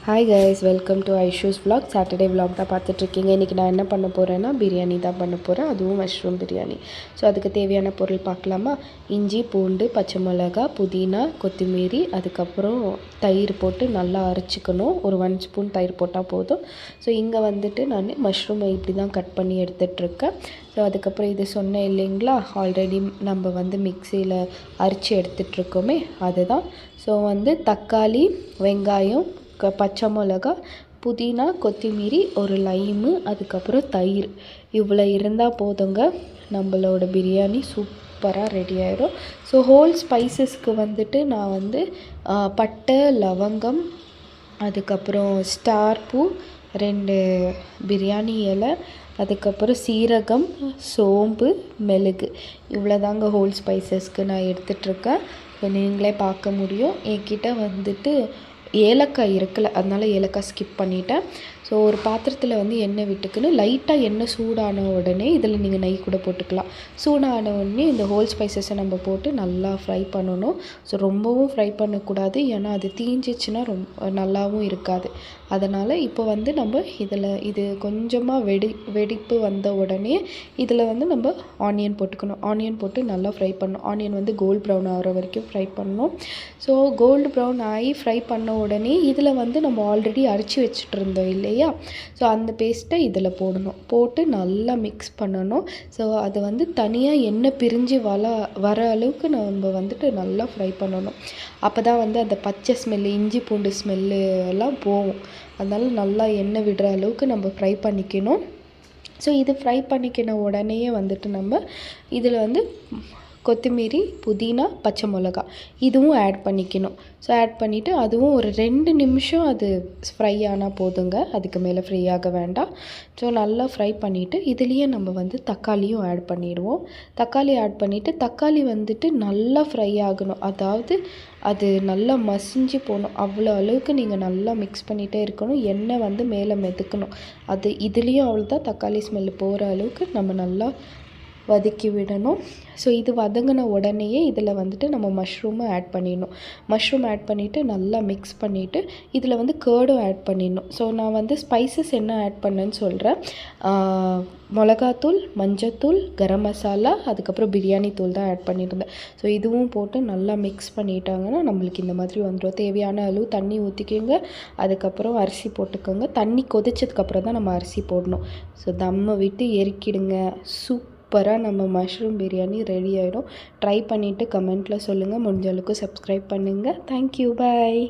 Hi guys, welcome to Aishu's vlog. Saturday vlog தான் பார்த்துட்ருக்கீங்க. இன்றைக்கி நான் என்ன பண்ண போகிறேன்னா பிரியாணி தான் பண்ண போகிறேன், அதுவும் மஷ்ரூம் பிரியாணி. ஸோ அதுக்கு தேவையான பொருள் பார்க்கலாமா? இஞ்சி, பூண்டு, பச்சை மிளகா, புதினா, கொத்தமல்லி, அதுக்கப்புறம் தயிர் போட்டு நல்லா அரைச்சிக்கணும். ஒரு 1 ஸ்பூன் தயிர் போட்டால் போதும். ஸோ இங்கே வந்துட்டு நான் மஷ்ரூமை இப்படி தான் கட் பண்ணி எடுத்துகிட்ருக்கேன். ஸோ அதுக்கப்புறம் இது சொன்னேன் இல்லைங்களா, ஆல்ரெடி நம்ம வந்து மிக்சியில் அரைச்சி எடுத்துகிட்ருக்கோமே அதுதான். ஸோ வந்து தக்காளி, வெங்காயம், பச்சை மிளகா, புதினா, கொத்தமல்லி, ஒரு லைமு, அதுக்கப்புறம் தயிர், இவ்வளோ இருந்தால் போதுங்க. நம்மளோட பிரியாணி சூப்பராக ரெடி ஆயிடும். ஸோ ஹோல் ஸ்பைசஸ்க்கு வந்துட்டு நான் வந்து பட்டை, லவங்கம், அதுக்கப்புறம் ஸ்டார் பூ, 2 பிரியாணி இலை, அதுக்கப்புறம் சீரகம், சோம்பு, மிளகு, இவ்வளோதாங்க ஹோல் ஸ்பைசஸ்க்கு நான் எடுத்துகிட்ருக்கேன். இப்போ நீங்களே பார்க்க முடியும். என்கிட்ட வந்துட்டு ஏலக்காய் இருக்கலை, அதனால் ஏலக்காய் ஸ்கிப் பண்ணிட்டேன். ஸோ ஒரு பாத்திரத்தில் வந்து எண்ணெய் விட்டுக்குன்னு லைட்டாக எண்ணெய் சூடான உடனே இதில் நீங்கள் நெய் கூட போட்டுக்கலாம். சூடான உடனே இந்த ஹோல் ஸ்பைசஸை நம்ம போட்டு நல்லா ஃப்ரை பண்ணணும். ஸோ ரொம்பவும் ஃப்ரை பண்ணக்கூடாது, ஏன்னா அது தீஞ்சிச்சுன்னா நல்லாவும் இருக்காது. அதனால் இப்போ வந்து நம்ம இது கொஞ்சமாக வெடிப்பு வந்த உடனே இதில் வந்து நம்ம ஆனியன் போட்டுக்கணும். ஆனியன் போட்டு நல்லா ஃப்ரை பண்ணணும். ஆனியன் வந்து கோல்டு ப்ரௌன் ஆகிற வரைக்கும் ஃப்ரை பண்ணணும். ஸோ கோல்டு ப்ரௌன் ஆகி ஃப்ரை பண்ண உடனே இதில் வந்து நம்ம ஆல்ரெடி அரைச்சி வச்சுட்டு இருந்தோம் இல்லையா, ஸோ அந்த பேஸ்ட்டை இதில் போடணும். போட்டு நல்லா மிக்ஸ் பண்ணணும். ஸோ அது வந்து தனியாக எண்ணெய் பிரிஞ்சு வர அளவுக்கு நம்ம வந்துட்டு நல்லா ஃப்ரை பண்ணணும். அப்போ தான் வந்து அந்த பச்சை ஸ்மெல்லு, இஞ்சி பூண்டு ஸ்மெல்லு எல்லாம் போகும். அதனால் நல்லா எண்ணெய் விடுற அளவுக்கு நம்ம ஃப்ரை பண்ணிக்கணும். ஸோ இது ஃப்ரை பண்ணிக்கின உடனேயே வந்துட்டு நம்ம இதில் வந்து கொத்தமல்லி, புதினா, பச்சை மிளகா இதுவும் ஆட் பண்ணிக்கணும். ஸோ ஆட் பண்ணிவிட்டு அதுவும் ஒரு 2 நிமிஷம் அது ஃப்ரை ஆனால் போதுங்க, அதுக்கு மேலே ஃப்ரை ஆக வேண்டாம். ஸோ நல்லா ஃப்ரை பண்ணிவிட்டு இதுலேயே நம்ம வந்து தக்காளியும் ஆட் பண்ணிடுவோம். தக்காளி ஆட் பண்ணிவிட்டு தக்காளி வந்துட்டு நல்லா ஃப்ரை ஆகணும், அதாவது அது நல்லா மசிஞ்சு போகணும். அவ்வளோ அளவுக்கு நீங்கள் நல்லா மிக்ஸ் பண்ணிகிட்டே இருக்கணும். எண்ணெய் வந்து மேலே மிதக்கணும். அது இதுலேயும் அவ்வளோதான், தக்காளி ஸ்மெல்லு போகிற அளவுக்கு நம்ம நல்லா வதக்கி விடணும். ஸோ இது வதங்கின உடனேயே இதில் வந்துட்டு நம்ம மஷ்ரூமை ஆட் பண்ணிடணும். மஷ்ரூம் ஆட் பண்ணிவிட்டு நல்லா மிக்ஸ் பண்ணிவிட்டு இதில் வந்து கேர்டும் ஆட் பண்ணிடணும். ஸோ நான் வந்து ஸ்பைசஸ் என்ன ஆட் பண்ணேன்னு சொல்கிறேன். மிளகாத்தூள், மஞ்சத்தூள், கரம் மசாலா, அதுக்கப்புறம் பிரியாணி தூள் தான் ஆட் பண்ணியிருந்தேன். ஸோ இதுவும் போட்டு நல்லா மிக்ஸ் பண்ணிட்டாங்கன்னா நம்மளுக்கு இந்த மாதிரி வந்துடும். தேவையான அளவு தண்ணி ஊற்றிக்கோங்க. அதுக்கப்புறம் அரிசி போட்டுக்கோங்க. தண்ணி கொதிச்சதுக்கப்புறம் தான் நம்ம அரிசி போடணும். ஸோ தம்மை விட்டு எரிக்கிடுங்க. சூப்பராக நம்ம மஷ்ரூம் பிரியாணி ரெடி ஆகிடும். ட்ரை பண்ணிவிட்டு கமெண்ட்டில் சொல்லுங்கள். முடிஞ்ச அளவுக்கு சப்ஸ்கிரைப் பண்ணுங்கள். தேங்க்யூ, பாய்.